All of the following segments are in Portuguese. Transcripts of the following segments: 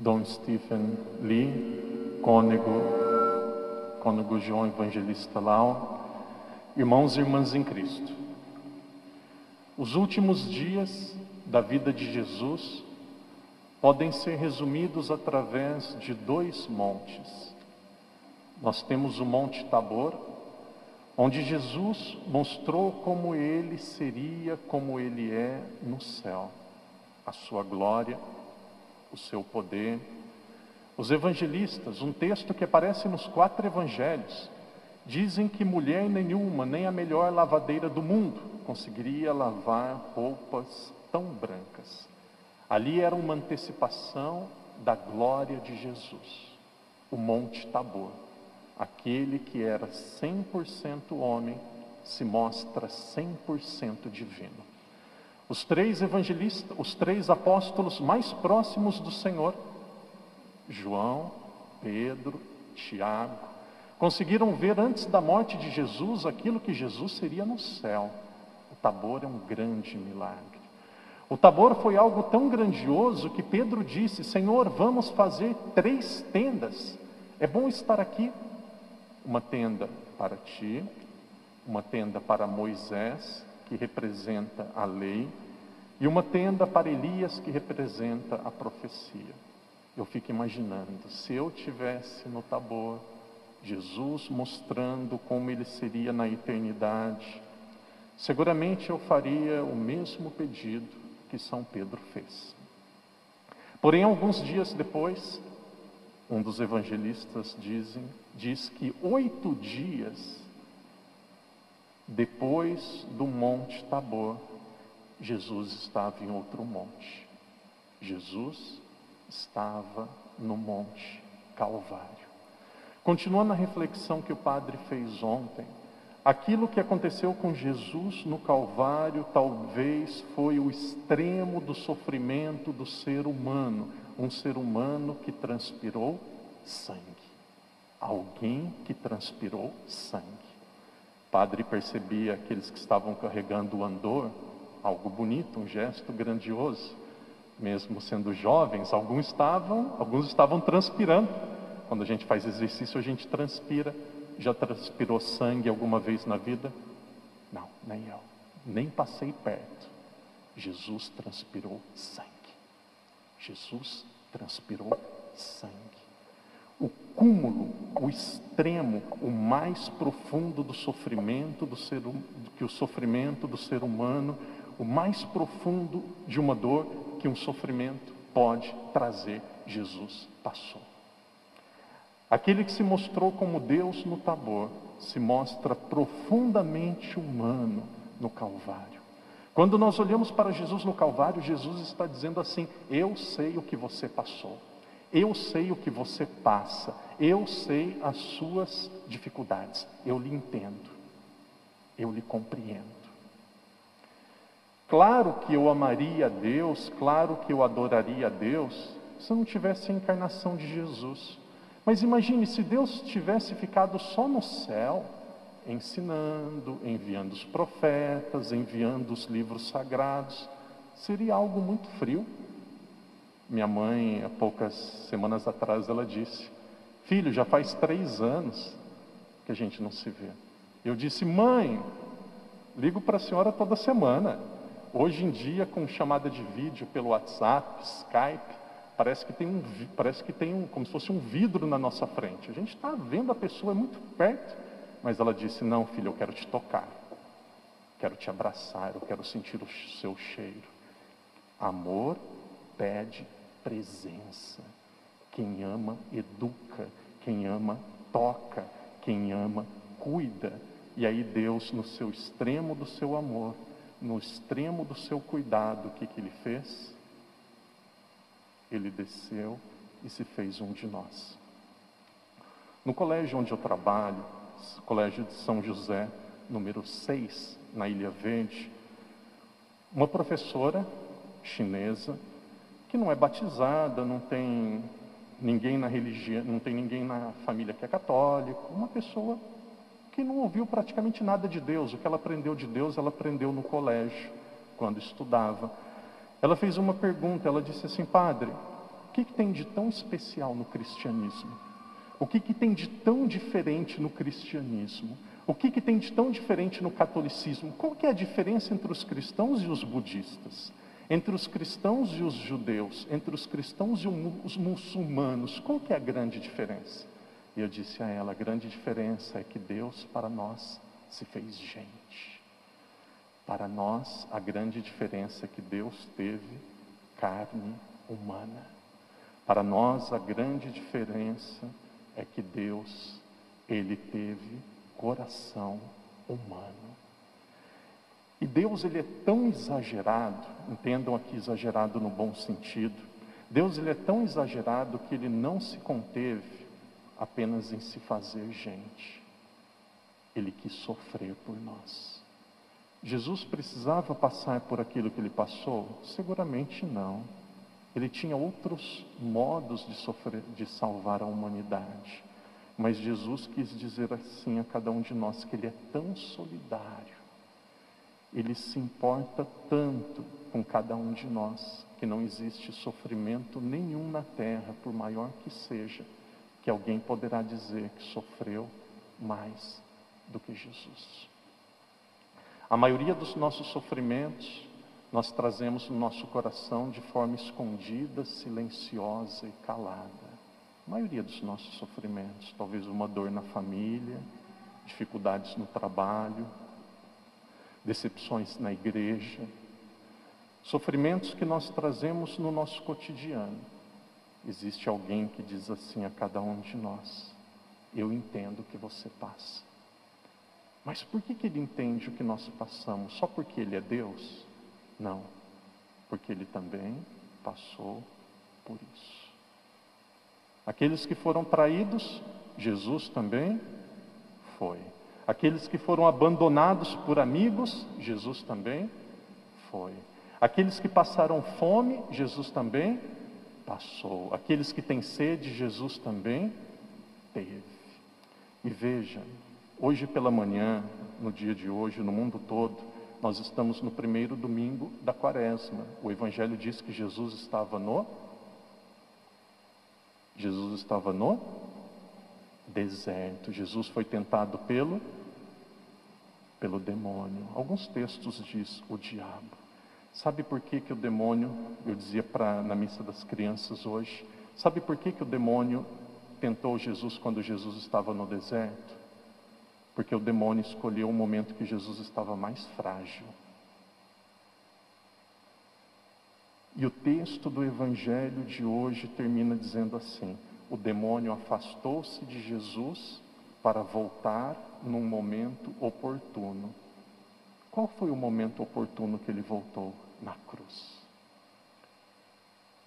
Dom Stephen Lee, cônego João Evangelista Lau, irmãos e irmãs em Cristo. Os últimos dias da vida de Jesus podem ser resumidos através de dois montes. Nós temos o Monte Tabor, onde Jesus mostrou como ele seria, como ele é no céu, a sua glória, o seu poder. Os evangelistas, um texto que aparece nos 4 evangelhos, dizem que mulher nenhuma, nem a melhor lavadeira do mundo, conseguiria lavar roupas tão brancas. Ali era uma antecipação da glória de Jesus, o Monte Tabor. Aquele que era 100% homem se mostra 100% divino. Os 3 evangelistas, os 3 apóstolos mais próximos do Senhor, João, Pedro, Tiago, conseguiram ver antes da morte de Jesus aquilo que Jesus seria no céu. O Tabor é um grande milagre. O Tabor foi algo tão grandioso que Pedro disse: Senhor, vamos fazer 3 tendas. É bom estar aqui. Uma tenda para ti, uma tenda para Moisés, que representa a lei, e uma tenda para Elias, que representa a profecia. Eu fico imaginando, se eu tivesse no Tabor, Jesus mostrando como ele seria na eternidade, seguramente eu faria o mesmo pedido que São Pedro fez. Porém, alguns dias depois, um dos evangelistas diz que 8 dias depois do Monte Tabor, Jesus estava em outro monte. Jesus estava no Monte Calvário. Continuando a reflexão que o padre fez ontem, aquilo que aconteceu com Jesus no Calvário talvez foi o extremo do sofrimento do ser humano, um ser humano que transpirou sangue. Alguém que transpirou sangue. O padre percebia aqueles que estavam carregando o andor, algo bonito, um gesto grandioso. Mesmo sendo jovens, alguns estavam transpirando. Quando a gente faz exercício, a gente transpira. Já transpirou sangue alguma vez na vida? Não, nem eu. Nem passei perto. Jesus transpirou sangue. Jesus transpirou sangue. O cúmulo, o extremo, o mais profundo do sofrimento que o sofrimento do ser humano, o mais profundo de uma dor que um sofrimento pode trazer, Jesus passou. Aquele que se mostrou como Deus no Tabor, se mostra profundamente humano no Calvário. Quando nós olhamos para Jesus no Calvário, Jesus está dizendo assim: eu sei o que você passou, eu sei o que você passa, eu sei as suas dificuldades, eu lhe entendo, eu lhe compreendo. Claro que eu amaria a Deus, claro que eu adoraria a Deus, se não tivesse a encarnação de Jesus. Mas imagine se Deus tivesse ficado só no céu, ensinando, enviando os profetas, enviando os livros sagrados, seria algo muito frio. Minha mãe, há poucas semanas atrás, ela disse: filho, já faz 3 anos que a gente não se vê. Eu disse: mãe, ligo para a senhora toda semana. Hoje em dia, com chamada de vídeo pelo WhatsApp, Skype, parece que tem como se fosse um vidro na nossa frente. A gente está vendo a pessoa muito perto, mas ela disse: não, filho, eu quero te tocar, quero te abraçar, eu quero sentir o seu cheiro. Amor pede presença. Quem ama, educa. Quem ama, toca. Quem ama, cuida. E aí Deus, no seu extremo do seu amor, no extremo do seu cuidado, o que ele fez? Ele desceu e se fez um de nós. No colégio onde eu trabalho, Colégio de São José, número 6, na Ilha Verde, uma professora chinesa, que não é batizada, não tem ninguém na religião, não tem ninguém na família que é católico, uma pessoa que não ouviu praticamente nada de Deus. O que ela aprendeu de Deus, ela aprendeu no colégio, quando estudava. Ela fez uma pergunta, ela disse assim: padre, que tem de tão especial no cristianismo? O que tem de tão diferente no cristianismo? O que tem de tão diferente no catolicismo? Qual que é a diferença entre os cristãos e os budistas? Entre os cristãos e os judeus? Entre os cristãos e os muçulmanos? Qual que é a grande diferença? E eu disse a ela, a grande diferença é que Deus para nós se fez gente. Para nós, a grande diferença é que Deus teve carne humana. Para nós, a grande diferença é que Deus, Ele teve coração humano. E Deus, Ele é tão exagerado, entendam aqui exagerado no bom sentido, Deus, Ele é tão exagerado que Ele não se conteve apenas em se fazer gente. Ele quis sofrer por nós. Jesus precisava passar por aquilo que Ele passou? Seguramente não. Ele tinha outros modos de sofrer, de salvar a humanidade. Mas Jesus quis dizer assim a cada um de nós, que Ele é tão solidário. Ele se importa tanto com cada um de nós, que não existe sofrimento nenhum na terra, por maior que seja, que alguém poderá dizer que sofreu mais do que Jesus. A maioria dos nossos sofrimentos, nós trazemos no nosso coração de forma escondida, silenciosa e calada. A maioria dos nossos sofrimentos, talvez uma dor na família, dificuldades no trabalho, decepções na igreja, sofrimentos que nós trazemos no nosso cotidiano. Existe alguém que diz assim a cada um de nós, eu entendo o que você passa. Mas por que Ele entende o que nós passamos? Só porque Ele é Deus? Não, porque Ele também passou por isso. Aqueles que foram traídos, Jesus também foi. Aqueles que foram abandonados por amigos, Jesus também foi. Aqueles que passaram fome, Jesus também passou. Aqueles que têm sede, Jesus também teve. E veja, hoje pela manhã, no dia de hoje, no mundo todo, nós estamos no primeiro domingo da Quaresma. O Evangelho diz que Jesus estava no deserto. Jesus foi tentado pelo demônio. Alguns textos diz o diabo. Sabe por que o demônio, eu dizia na missa das crianças hoje, sabe por que o demônio tentou Jesus quando Jesus estava no deserto? Porque o demônio escolheu o momento que Jesus estava mais frágil. E o texto do Evangelho de hoje termina dizendo assim: o demônio afastou-se de Jesus para voltar num momento oportuno. Qual foi o momento oportuno que ele voltou? Na cruz.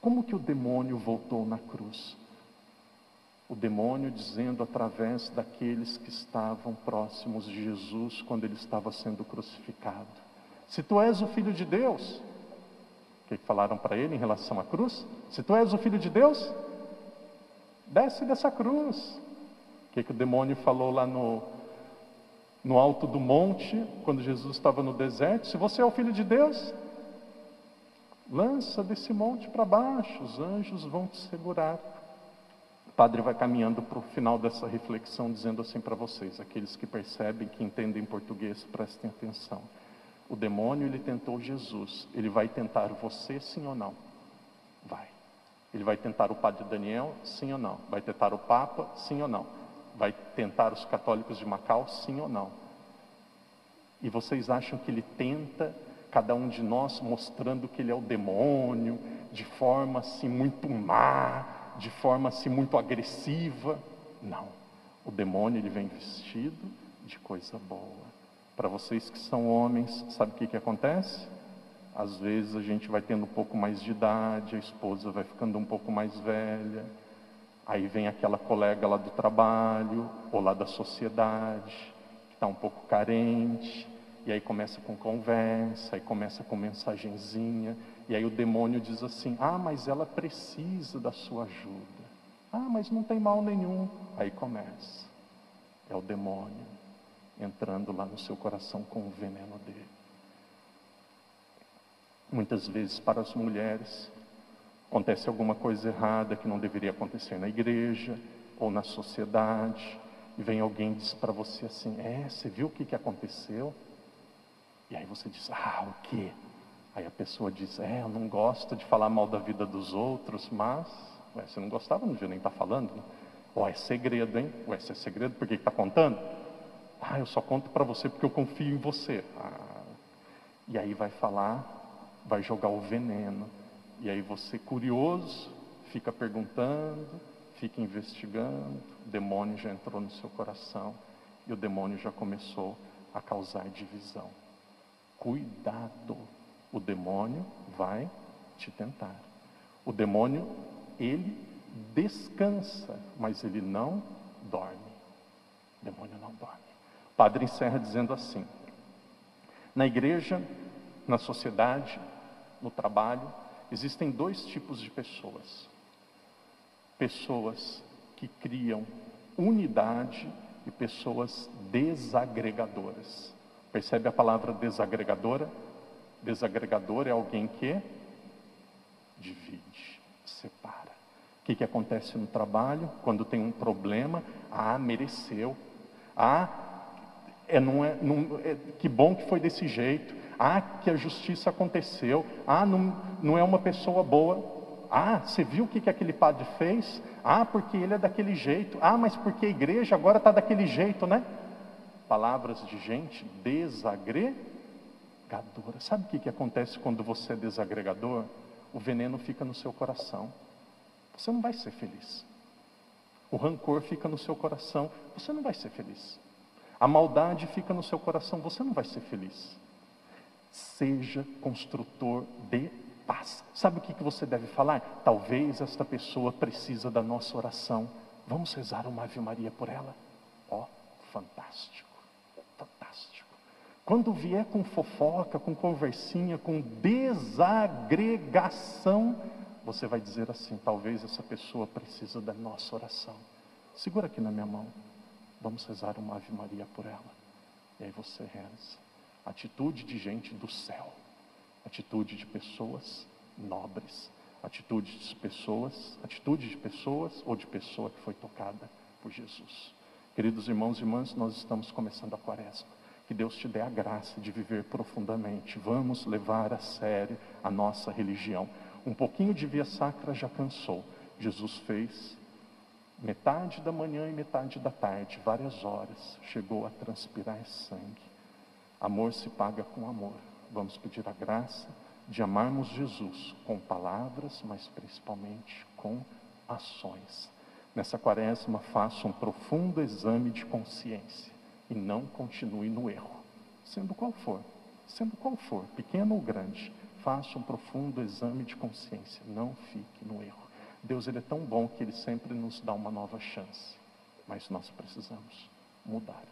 Como que o demônio voltou na cruz? O demônio dizendo através daqueles que estavam próximos de Jesus quando ele estava sendo crucificado: se tu és o Filho de Deus, o que falaram para ele em relação à cruz? Se tu és o Filho de Deus, desce dessa cruz. O que o demônio falou lá no alto do monte, quando Jesus estava no deserto? Se você é o Filho de Deus, lança desse monte para baixo, os anjos vão te segurar. O padre vai caminhando para o final dessa reflexão, dizendo assim para vocês, aqueles que percebem, que entendem português, prestem atenção. O demônio, ele tentou Jesus. Ele vai tentar você, sim ou não? Vai. Ele vai tentar o padre Daniel, sim ou não? Vai tentar o Papa, sim ou não? Vai tentar os católicos de Macau, sim ou não? E vocês acham que ele tenta cada um de nós mostrando que ele é o demônio, de forma assim muito má, de forma assim muito agressiva? Não. O demônio, ele vem vestido de coisa boa. Para vocês que são homens, sabe o que acontece? Às vezes a gente vai tendo um pouco mais de idade, a esposa vai ficando um pouco mais velha, aí vem aquela colega lá do trabalho, ou lá da sociedade, que está um pouco carente, e aí começa com conversa, aí começa com mensagenzinha, e aí o demônio diz assim: ah, mas ela precisa da sua ajuda. Ah, mas não tem mal nenhum. Aí começa. É o demônio entrando lá no seu coração com o veneno dele. Muitas vezes para as mulheres, Acontece alguma coisa errada que não deveria acontecer na igreja ou na sociedade, e vem alguém e diz para você assim: você viu o que aconteceu? E aí você diz: o quê? Aí a pessoa diz: eu não gosto de falar mal da vida dos outros, mas... você não gostava, não devia nem estar falando, né? É segredo, hein? Se é segredo, por que está contando? Eu só conto para você porque eu confio em você. E aí vai falar, vai jogar o veneno. E aí você, curioso, fica perguntando, fica investigando, o demônio já entrou no seu coração e o demônio já começou a causar divisão. Cuidado, o demônio vai te tentar. O demônio, ele descansa, mas ele não dorme. O demônio não dorme. O padre encerra dizendo assim: na igreja, na sociedade, no trabalho, existem dois tipos de pessoas. Pessoas que criam unidade e pessoas desagregadoras. Percebe a palavra desagregadora? Desagregador é alguém que divide, separa. O que acontece no trabalho? Quando tem um problema, mereceu. Que bom que foi desse jeito. Que a justiça aconteceu. Não é uma pessoa boa. Você viu o que aquele padre fez? Porque ele é daquele jeito. Mas porque a igreja agora está daquele jeito, né? Palavras de gente desagregadora. Sabe o que acontece quando você é desagregador? O veneno fica no seu coração. Você não vai ser feliz. O rancor fica no seu coração. Você não vai ser feliz. A maldade fica no seu coração. Você não vai ser feliz. Seja construtor de paz. Sabe o que você deve falar? Talvez esta pessoa precisa da nossa oração. Vamos rezar uma Ave Maria por ela? Fantástico. Fantástico. Quando vier com fofoca, com conversinha, com desagregação, você vai dizer assim: talvez essa pessoa precisa da nossa oração. Segura aqui na minha mão. Vamos rezar uma Ave Maria por ela. E aí você reza. Atitude de gente do céu. Atitude de pessoas nobres. Atitude de pessoas ou de pessoa que foi tocada por Jesus. Queridos irmãos e irmãs, nós estamos começando a quaresma. Que Deus te dê a graça de viver profundamente. Vamos levar a sério a nossa religião. Um pouquinho de via sacra já cansou. Jesus fez metade da manhã e metade da tarde, várias horas. Chegou a transpirar sangue. Amor se paga com amor. Vamos pedir a graça de amarmos Jesus com palavras, mas principalmente com ações. Nessa quaresma, faça um profundo exame de consciência e não continue no erro, sendo qual for, pequeno ou grande. Faça um profundo exame de consciência, não fique no erro. Deus, ele é tão bom que ele sempre nos dá uma nova chance, mas nós precisamos mudar.